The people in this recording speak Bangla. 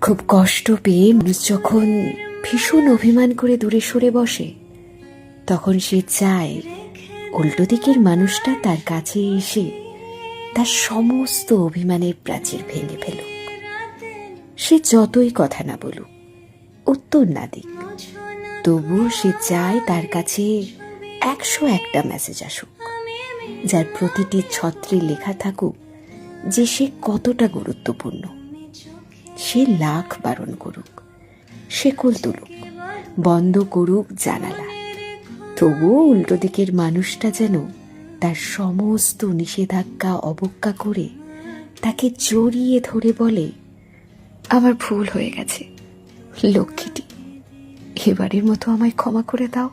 খুব কষ্ট পেয়ে মানুষ যখন ভীষণ অভিমান করে দূরে সরে বসে, তখন সে চায় উল্টো দিকের মানুষটা তার কাছে এসে তার সমস্ত অভিমানের প্রাচীর ভেঙে ফেলুক। সে যতই কথা না বলুক, উত্তর না দিক, তবুও সে চায় তার কাছে 101টা মেসেজ আসুক, যার প্রতিটি ছত্রে লেখা থাকুক যে সে কতটা গুরুত্বপূর্ণ। সে লাখ বারণ করুক, শেকল তুলুক, বন্ধ করুক জানালা, তবুও উল্টো দিকের মানুষটা যেন তার সমস্ত নিষেধাজ্ঞা অবজ্ঞা করে তাকে জড়িয়ে ধরে বলে, আমার ভুল হয়ে গেছে লক্ষ্মীটি, এবারের মতো আমায় ক্ষমা করে দাও।